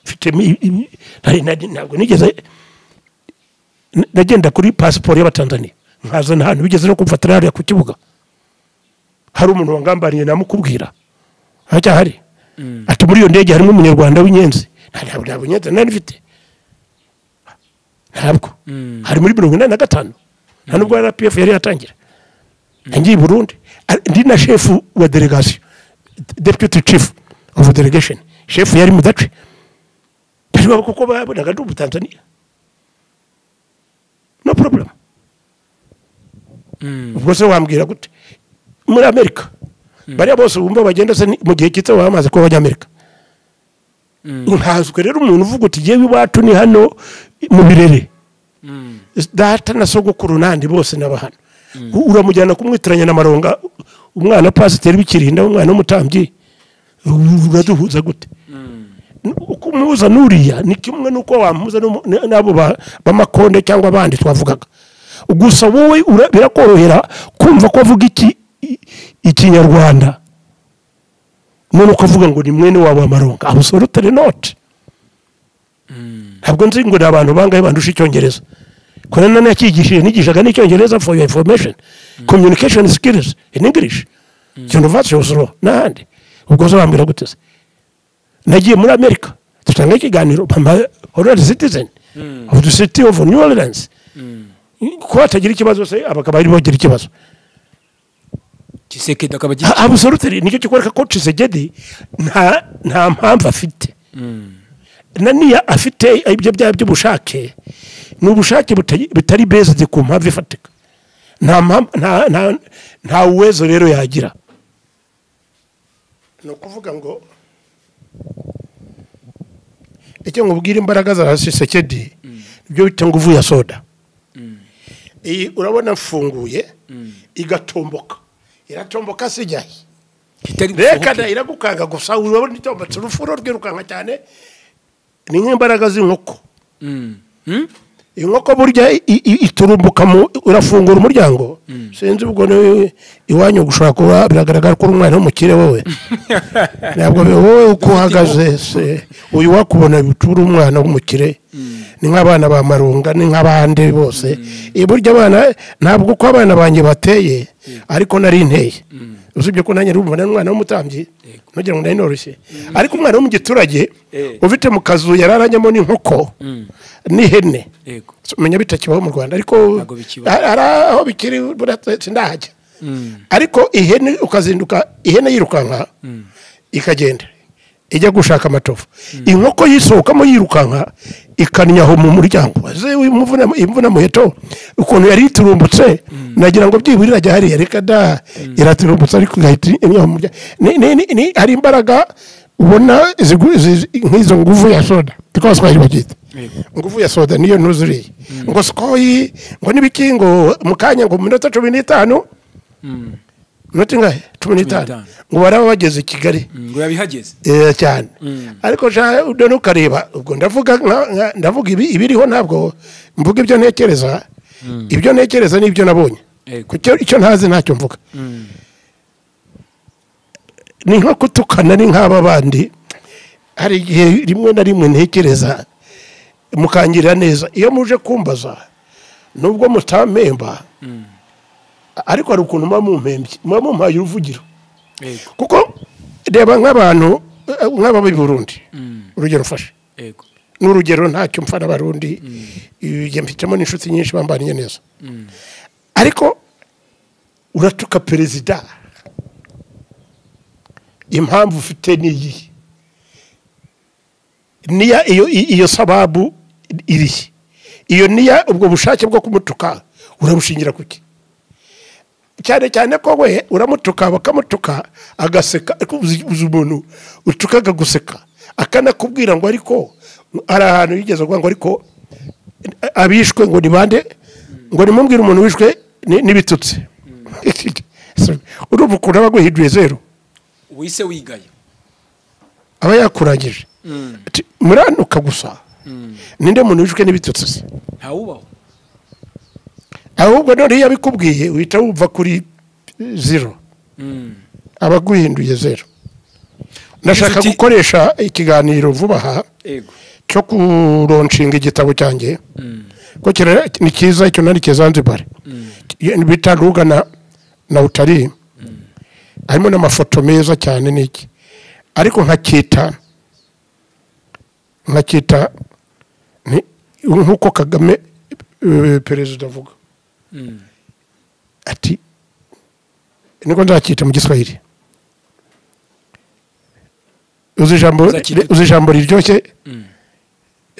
mfite ntabwo nigeze nagenda kuri passport y'abatanzania nkazana hano bigeze no kumfatira hariya ku kibuga hari umuntu wangambariye namukubwira hacyahari ati muri iyo ndege harimo umunyarwanda w'inyenzi ntabwo nyenzi nari mfite ntabwo hari muri 1985 nta nubwo RPF yari yatangira ngiye i Burundi ndi na chef wa delegation deputy chief of delegation chef yari mudace bari kuko babonaga ndi Tanzania no problem ubwo se wambwira gute muri Amerika bari bose bumva bagenda se mu gihe kitse bamaze ko bajya Amerika nkazwe rero umuntu uvuga uti yewe iwacu ni hano mu birere data na sogokuru nandi bose n'abahano uramujyana kumwitiranya na Maronga umwana pasiteri bikirinda umwana w'umutambyi uraduhuza gute uko umuhuza nuriya ni kimwe nuko wamuhuza nabo bamakonde cyangwa abandi twavugaga gusa wowe birakorohera kumva ko avuga ikinyarwanda none ukavuga ngo ni mwene wabo Maronga absolutely not ntabwo nzi ngo abantu bangaye bandusha icyongereza kone nane yakigishije nigishaga n'icyongereza for your information communication skills in English cyondovatse usoro nande ubwo zo bambira gutese nagiye muri Amerika tutanga ikiganiro honorary citizen of the city of New Orleans ko atagira ikibazo se abakaba ari bogira ikibazo Tshisekedi akaba absolutely nicyo kikwereka ko Tshisekedi nta mpamvu afite naniya afite ibyo by'ubushake n'ubushake bitari based ku mpamvu ifatika nta uwezo rero yagira no kuvuga ngo icyo ngubwira imbaraga za Tshisekedi ibyo bita nguvu ya soda iyi urabona mfunguye igatomboka iratomboka sijyaye reka iragukanga gusa urabona itombotse urufuro rwirukanga cyane ni nk'imbaraga z'inkoko inkoko burya iturumbuka urafungura umuryango sinzi ubwo iwanyu gushaka kuba biragaragara ko uri umwana w'umukire wowe ntabwo wowe uko uhagaze se uyu wakubona bitura umwana w'umukire ni nk'abana ba Marunga ni nk'abandi bose burya abana ntabwo uko abana banjye bateye ariko nari nteye usibye ko nanjye rumva n'umwana w'umutambyi ntugira ngo noroshye ariko umwana wo mu giturage ufite mu kazu yararanyemo n'inkoko n'ihene menya bitakibaho mu Rwanda ariko aho bikiri ndahajya ariko ihene ukazinduka ihene yirukanka ikagenda ijya gushaka amatovu inkoko yisohokamo yirukanka ikanyaho mu muryango imvuna muheto ukuntu yari iturumbutse nagira ngo byibura irajya hariya reka da iraturumbutse ariko igahita inyaho mu muryango hari imbaraga ubona nk'izo nguvu ya soda because twari bagita nguvu ya soda niyo ntuzuriye ngo skoyi ngo nibiki ngo mukanya ngo minota 15 minota ngahe 15 ngo baraba bageze Kigali ngo yabihageze cyane ariko udone ukareba ubwo ndavuga ibiriho ntabwo mvuga ibyo ntekereza n'ibyo nabonye kuko icyo ntazi ntacyo mvuga ni nko kutukana ni nk'aba bandi hari igihe rimwe na rimwe ntekereza mukangira neza iyo muje kumbaza nubwo mutamemba ariko hari ukuntu mumpaye uruvugiro kuko reba nk'abantu nk'aba Burundi urugero mfashe n'urugero ntacyo mfana abarundi mfitemo n'inshuti nyinshi bambaniye neza ariko uratuka perezida impamvu ufite niyi niya iyo sababu iri iyo niya ubwo bushake bwo kumutuka urabushingira kuki cyane ko we uramutuka bakamutuka agaseka uzi umuntu utukaga guseka akanakubwira ngo ariko ari ahantu yigeze ngo ariko abishwe ngo ni bande ngo nimubwire umuntu wishwe n'ibitutsi urumva ukuntu aba aguhinduye zero wise wigaye aba yakurangije muranuka gusa ninde muntu wishwe n'ibitutsi ntawubaho ahubwo none yabikubwiye uhita wumva kuri zero abaguhinduye zero nashaka gukoresha ikiganiro vuba aha cyo kuronshinga igitabo cyanjye ko ni cyiza icyo nandike Zanzibar bita Lugha na Utari harimo n'amafoto meza cyane n'iki ariko nkakita nk'uko Kagame perezida avuga ati niko nzakita mu Giswahili uzi ijambo riryoshye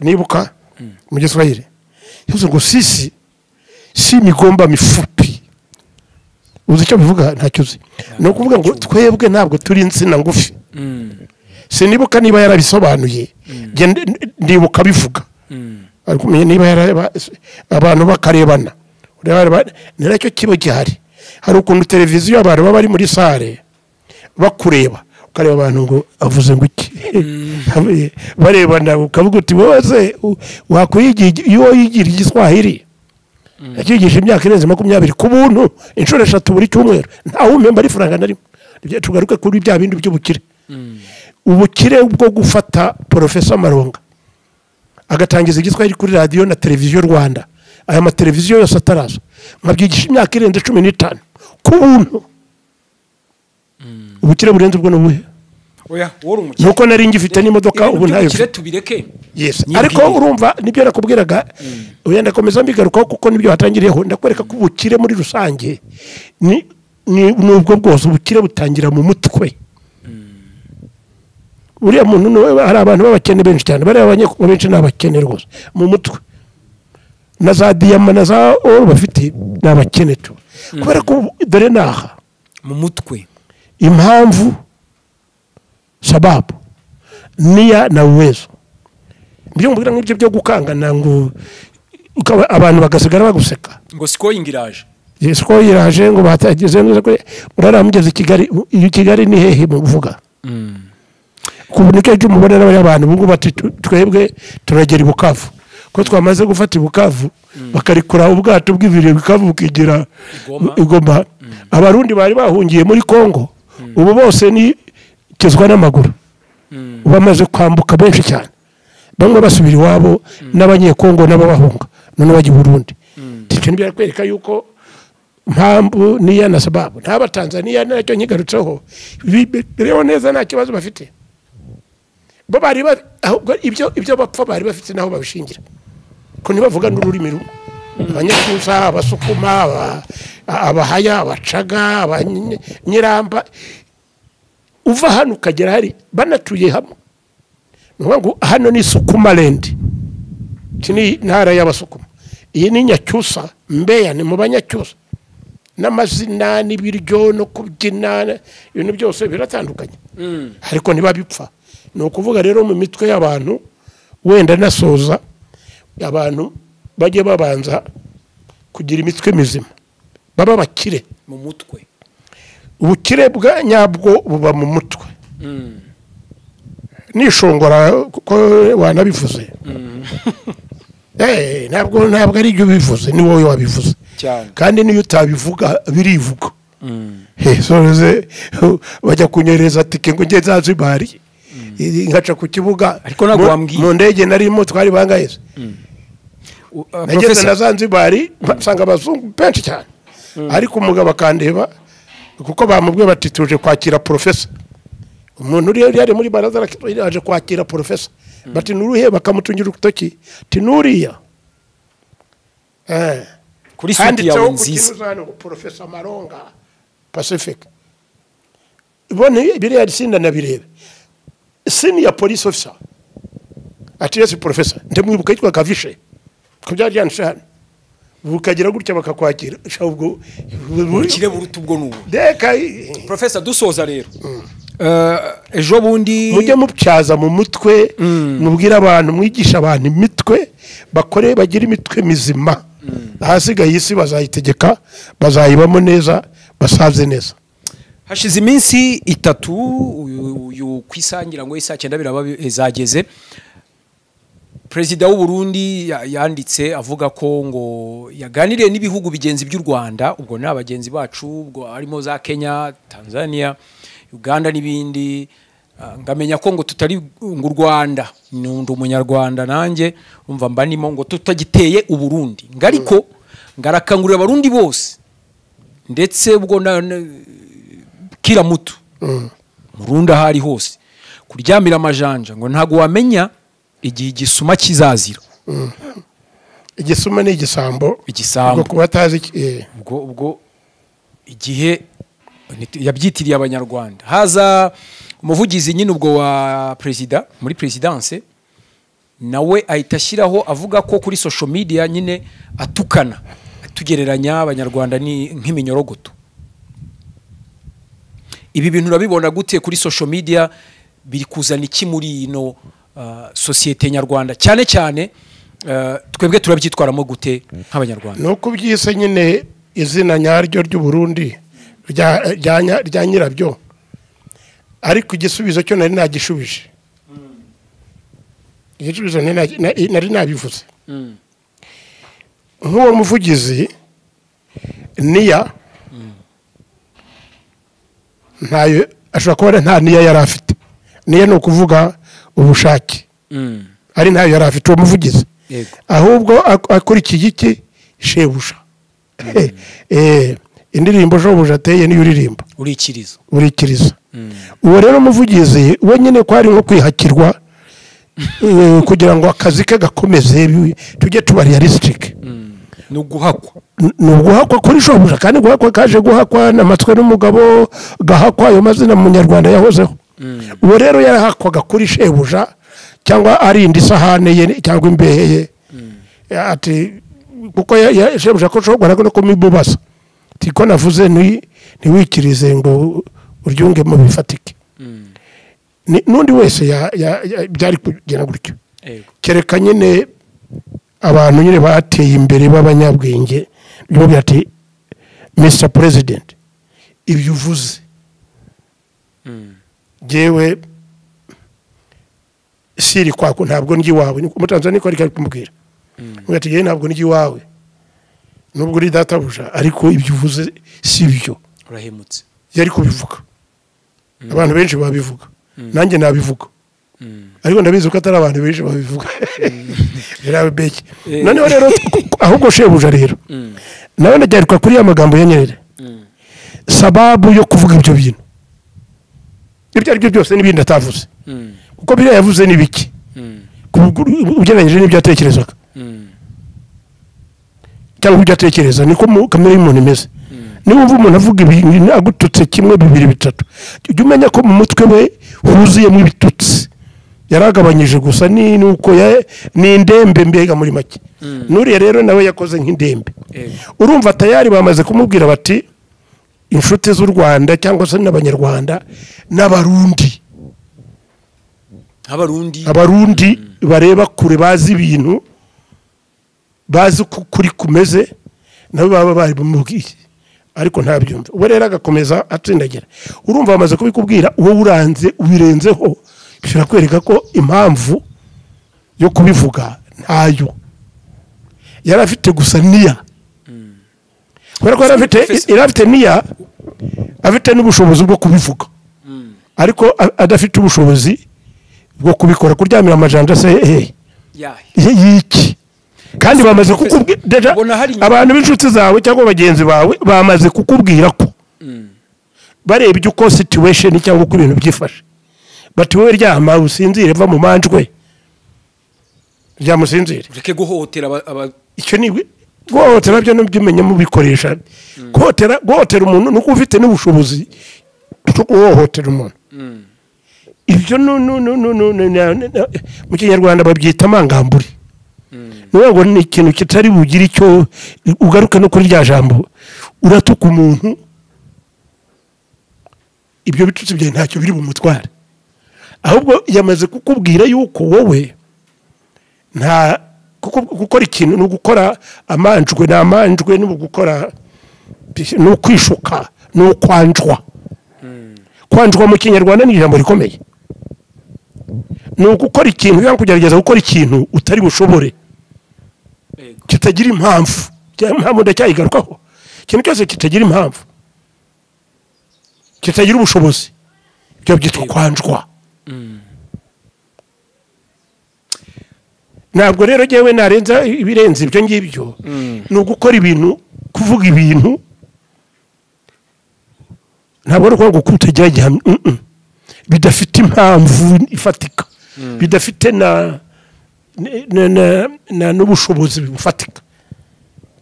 nibuka mu Giswahili yuzo ngo sisi si migomba mifupi uzi icyo bivuga ntacyo uzi no kuvuga ngo twebwe ntabwo turi insina ngufi sinibuka niba yarabisobanuye ndibuka bivuga ariko niba abantu bakarebana niracyo kiba gihari hari ukuntu televiziyo abantu baba bari muri sare bakureba ukareba abantu ngo avuze ngo iki barebana ukavuga uti wowe wakwiyigira iyo yigira Igiswahili yakigisha imyaka irenze 20 ku buntu inshuro 3 buri cyumweru ntawe umemba ari faranga narimo tugaruke kuri bya bindi by'ubukire ubukire bwo gufata Professor Maronga agatangiza Igiswahili kuri radio na televiziyo Rwanda aya mateleviziyo yose ataraza mwabyigisha imyaka irenze 15 ku buntu ubukire burenze ubwo n'ubuhe oya wori umukire nuko nari ngifite n'imodoka ubu ntayo tubireke yes ariko urumva nibyo nakubwiraga uyenda komeza mbigarukaho kuko nibyo hatangiriyeho ndakwereka ko ubukire muri rusange ni nubwo bwose ubukire butangira mu mutwe uriya muntu hari abantu b'abakene benshi cyane bari abanyekongo benshi n'abakene rwose mu mutwe na za diyama na za oro bafite n'abakene tu kubera ko dore naha mu mutwe impamvu sababu niya na uwezo mbyo mbwira nk'ibyo byo gukangana ngo abantu bagasigara baguseka ngo siko yingiraje siko yiraje ngo batageze neza ko muraramugeze Kigali ni hehe muvuga kuboneka cyo mubonera abantu bungu bati twebwe turagera ibukavu ko twamaze gufata ibukavu bakarikura ubwato bw'ibire Bukavu bukigira Igoma abarundi bari bahungiye muri Kongo ubu bose ni kezwa n'amaguru bamaze kwambuka benshi cyane bamwe basubira iwabo n'abanyekongo n'ababahunga none bajya Burundi cyo nibyo kwereka yuko mpamvu niya na sababu ntaba Tanzania nacyo nyigarutseho rero neza nta kibazo bafite bo bari ibyo bapfa bari bafite naho babishingira ko nibavuga n'ururimi rumwe abanyakuza abasukuma abahaya abacaga abanyiramba uva hano ukagera hari banatuye hamwe ngo hano ni Sukuma land kini ntara y'abasukuma iyi ni Nyacyusa Mbeya ni mu Banyacyusa n'amazina n'ibiryo no kubyina ibintu byose biratandukanye ariko ntibabipfa ni ukuvuga rero mu mitwe y'abantu wenda nasoza abantu bajye babanza kugira imitwe mizima baba bakire mu mutwe ubukire bwa nyabwo buba mu mutwe nishongora ko wanabivuze ntabwo ari ibyo bivuze ni wowe wabivuze kandi niyo utabivuga birivuga soze bajya kunyereza tike ngo nge Zanzibari nkaca ku kibuga mu ndege narimo twari bangaheze nageze na Zanzibari nsanga abazungu benshi cyane ariko umugabo akandeba kuko bamubwiye bati tuje kwakira professor umuntu uri yari muri baraza aje kwakira professor bati nuruhe bakamutungira urutoki tinuriya kuri suti yawe nziza professor Maronga Pacific bone biriya risinda na birebe senior police officer ati yes professor ndemwibuka yitwa Kavishe kubyari yanshana bukagira gutya bakakwakira ubwo kire burutu ubwo nubu professor dusoza rero ejo bundi mujye mupyaza mu mutwe mubwira abantu mwigisha abantu imitwe bakore bagira imitwe mizima ahasigaye isi bazayitegeka bazayibamo neza basaze neza hashize iminsi 3 uyu kwisangira ngo isa 9 biraba zageze President w'u Burundi yanditse avuga ko ngo yaganiriye n'ibihugu bigenzi by'u Rwanda ubwo n'abagenzi bacu ubwo harimo za Kenya Tanzania Uganda n'ibindi ngamenya ko ngo tutari ngo Rwanda n'undi umunyarwanda nanjye umva mba nimo ngo tutagiteye u Burundi ngariko ngarakangurira abarundi bose ndetse ubwo kira mutu Murunda hari hose kuryamira amajanja ngo ntago wamenya igihe igisuma kizazira igisuma ni igisambo ubwo kubatazi ubwo igihe yabyitiriye abanyarwanda haza umuvugizi nyine ubwo wa president muri presidence nawe ahita ashyiraho avuga ko kuri social media nyine atukana atugereranya abanyarwanda ni nk'iminyorogoto ibi bintu urabibona gute kuri social media biri kuzana iki muri ino societe nyarwanda cyane cyane twebwe turabyitwaramo gute nk'abanyarwanda no kubyise nyine izina nyaryo ry'u Burundi rya nyirabyo ariko igisubizo cyo nari nagishubije igisubizo nari nabivuze nk'uwo muvugizi niya ntayo ashobora kuba nta niya yari afite niya ni ukuvuga ubushake ari ntayo yari afite uwo muvugizi ahubwo akurikiye iki shebuja indirimbo shobuja ateye niyo uririmba urikiriza uwo rero umuvugizi we nyine ko ari nko kwihakirwa kugira ngo akazi ke gakomeze tujye tuba realistic no guhakwa nuguhakwa kuri shobuja kandi guhakwa kaje guhakwa n'amatwe n'umugabo gahakwa ayo mazina mu Nyarwanda yahozeho uwo rero yarahakwaga kuri shebuja cyangwa arinda isahane ye cyangwa imbehe ye ati kuko shebuja ko shobora no kumibubasa tiko navuze ntiwikirize ngo uryunge mu bifatike nundi wese byari kugera gutyo kereka nyine abantu nyine bateye imbere b'abanyabwenge byo byati Mr President ibyo uvuze jewe siri kwako ntabwo ngi wawe mu Tanzania ko ari kumubwira ngati ye ntabwo ngi wawe nubwo uri databuja ariko ibyo uvuze sibyo urahemutse yari kubivuga abantu benshi babivuga nanjye nabivuga ariko ndabizi ko atari abantu benshi babivuga birabe beke noneho rero ahubwo shebuja rero nawe najyaruka kuri amagambo ya Nyerere sababu yo kuvuga ibyo bintu ibyo ari byo byose n'ibindi atavuze kuko biriya yavuze ni biki ugereranyije n'ibyo atekerezaga cyangwa ibyo atekereza niko kamere y'umuntu imeze niba wumva umuntu avuga ibintu agututse kimwe bibiri bitatu ujye umenya ko mu mutwe we huzuyemo ibitutsi yaragabanyije gusa nuko ni indembe mbega muri make nuriye rero nawe yakoze nk'indembe urumva tayari bamaze kumubwira bati inshuti z'u Rwanda cyangwa se n'abanyarwanda n'abarundi bareba kure bazi ibintu bazi kuri kumeze nabo baba bari bumubwiye ariko ntabyumva ubu rero agakomeza atsindagira urumva bamaze kubikubwira uwo uranze ubirenzeho bishobora kwereka ko impamvu yo kubivuga ntayo yari afite gusa niya kubera ko yari afite niya afite n'ubushobozi bwo kubivuga ariko adafite ubushobozi bwo kubikora kuryamira amajanja se yiki kandi bamaze kukubwira abantu b'inshuti zawe cyangwa bagenzi bawe bamaze kukubwira ko bareba ibyo uko situation cyangwa uko ibintu byifashe bati wowe ryama usinzire va mu manjwe ryamusinzire ureke guhohotera icyo ni guhohotera byo n'ubyimenya mu bikoresha guhohotera umuntu nuko ufite n'ubushobozi bwo guhohotera umuntu ibyo mu Kinyarwanda babyita amangambure ngo ni ikintu kitari bugire icyo ugaruka no kuri rya jambo uratuka umuntu ibyo bitutsi bye ntacyo biri bumutware ahubwo yamaze kukubwira yuko wowe nta gukora ikintu no gukora amanjwe no gukora no kwishuka no kwanjwa mu Kinyarwanda ni ijambo rikomeye no gukora ikintu cyangwa kugerageza gukora ikintu utari bushobore kitagira impamvu ndacyayigarukaho ikintu cyose kitagira impamvu kitagira ubushobozi byo byitwa kwanjwa ntabwo rero jewe narenza ibirenze ibyo ngibyo no gukora ibintu kuvuga ibintu ntabwo ari ko kutegera gihamya bidafite impamvu ifatika bidafite n'ubushobozi bufatika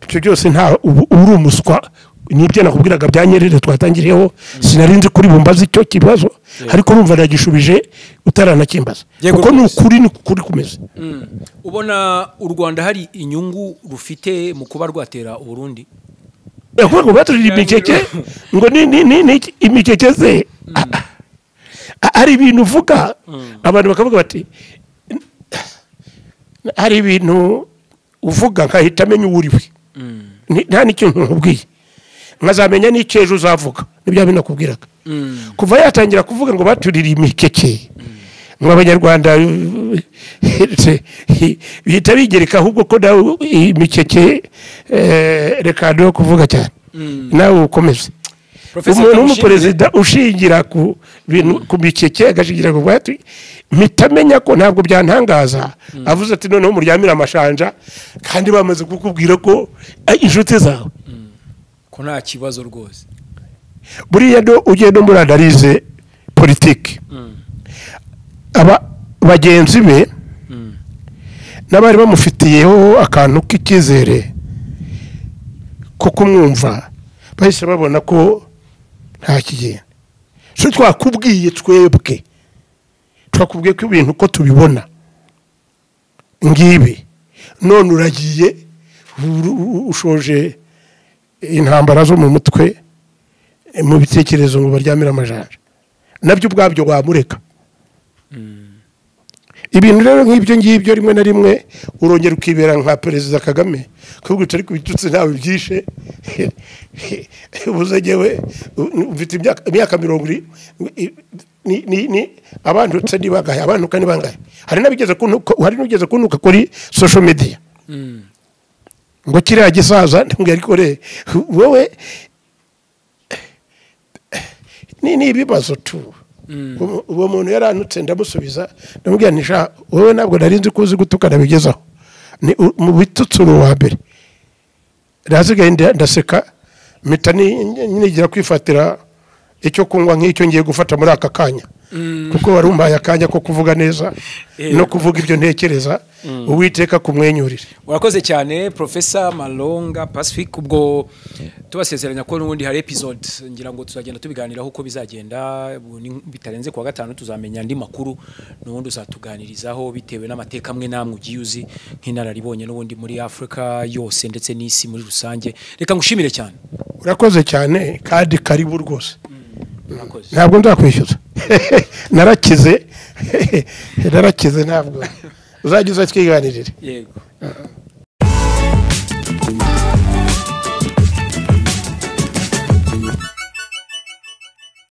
icyo byose nta uri umuswa nibyo nakubwiraga bya Nyerere twatangiriyeho sinarinzi kuri bumbaza icyo kibazo ariko urumva nagishubije utaranakimbaza kuko ni ukuri kumeze ubona u Rwanda hari inyungu rufite mu kuba rwatera Burundi kuko baturira imikeke ngo ni imikeke ze hari ibintu uvuga abantu bakavuga bati hari ibintu uvuga nkahita amenya uwo uriwe nta n'ikintu nkubwiye nkazamenya n'icyo ejo uzavuga nibyo binakubwiraga kuva yatangira kuvuga ngo baturira imikeke ngo abanyarwanda bihita bigereka ahubwo ko nawe imikeke reka no kuvuga cyane nawe ukomeze umuntu w'umuperezida ushingira ku bintu ku mikeke agashingira ku bwati mitamenya ko ntabwo byantangaza avuze ati noneho muryamira amashanja kandi bamaze kukubwira ko inshuti zawe ko nta kibazo rwose buriya do ugenda muri analize politiki bagenzi be n'abari bamufitiyeho akantu k'ikizere ko kumwumva bahise babona ko nta kigenda so twakubwiye twebwe twakubwiye ko ibintu ko tubibona ngibi none uragiye ushoje intambara zo mu mutwe mu bitekerezo ngo baryamira amajanja nabyo ubwabyo wamureka ibintu rero nk'ibyo ngibyo rimwe na rimwe urongera ukibera nka perezida Kagame kuko utari kubitutse ntawe byishe ubuzegewe ufite imyaka 20 ni abantu tse nibagaye abantu kandi bangaye hari nugeze kunuka kuri social media ngo kiriya gisaza ngari kore wowe ni ibibazo tu uwo muntu yaranutse ndamusubiza ndamubwira nisha wowe ntabwo narinzi kuzi gutukana bigezaho ni mu bitutsuro wa mbere razigaye ndaseka mpita nigira kwifatira icyo kunywa nk'icyo ngiye gufata muri aka kanya kuko warumbaye akanya ko kuvuga neza no kuvuga ibyo ntekereza uwiteka kumwenyurire. Urakoze cyane Professor Malonga Pacific ubwo tubasezeranya ko n'ubundi hari episode ngira ngo tuzagenda tubiganiraho uko bizagenda bitarenze kwa gatanu tuzamenya andi makuru n'ubundi uzatuganirizaho bitewe n'amateka amwe namwe ugiyuzi nk'inararibonye n'ubundi muri Afrika yose ndetse n'isi muri rusange. Reka ngushimire cyane. Urakoze cyane kandi karibu rwose. Ntabwo ndakwishyuza narakize ntabwo uzagize twiganirire. Yego.